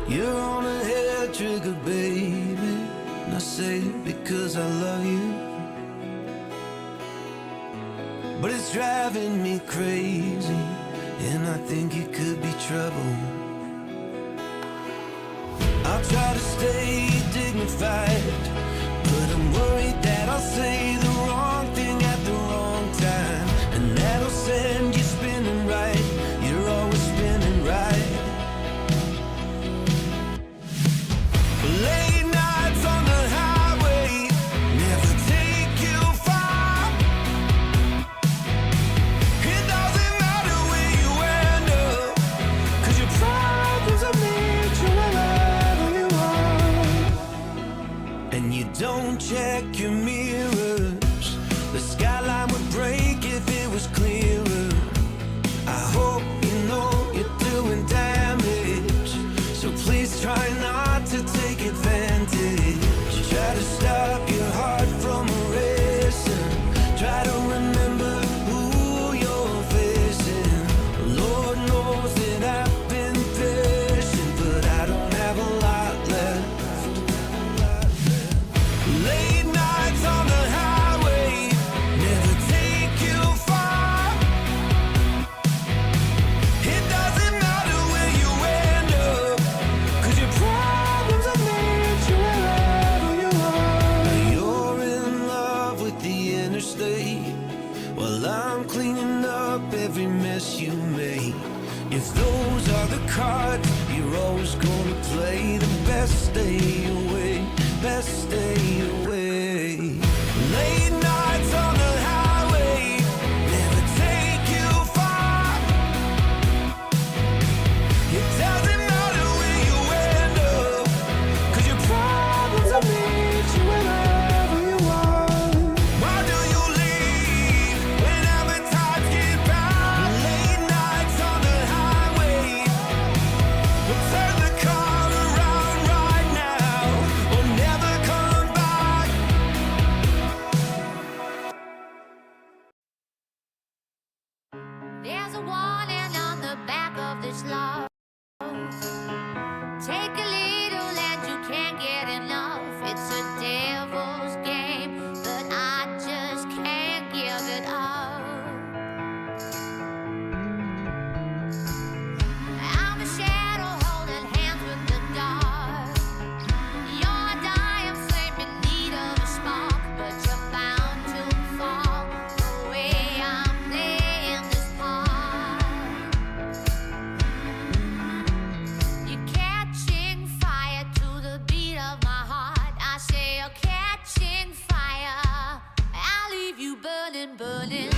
You're on a hair trigger, baby, and I say it because I love you. But it's driving me crazy, and I think it could be trouble. I'll try to stay dignified, but I'm worried that I'll say the wrong thing at the wrong time, and that'll send you spinning right. You're always spinning right. Late nights on the highway never take you far. It doesn't matter where you end up, 'cause your problems will meet you wherever you are. And you don't check your mirrors. The skyline would break if it was clearer. I hope you know you're doing damage, so please try not to take advantage. Try to stop your heart from racing. Try to remember who you're facing. Lord knows that I've been patient, but I don't have a lot left. Late nights on the highway never take you far. It doesn't matter where you end up, 'cause your problems will meet you wherever you are. Now you're in love with the interstate, while I'm cleaning up every mess you made. If those are the cards you're always gonna play, then best stay away, best stay away. Late nights on the highway never take you far. It doesn't matter where you end up, 'cause your problems will meet you wherever you are. Why do you leave when appetites get bad? Late nights on the highway, we'll turn the car around right now, or never come back. There's a warning on the back of this love. Take a little and you can't get enough. It's a devil's game, but I just can't give it up. I'm a shadow holding hands with the dark. You're a dying flame in need of a spark, but you're bound to fall the way I'm playing this part. You're catching fire to the beat of my heart. I say you're catching fire. I'll leave you burning, burning.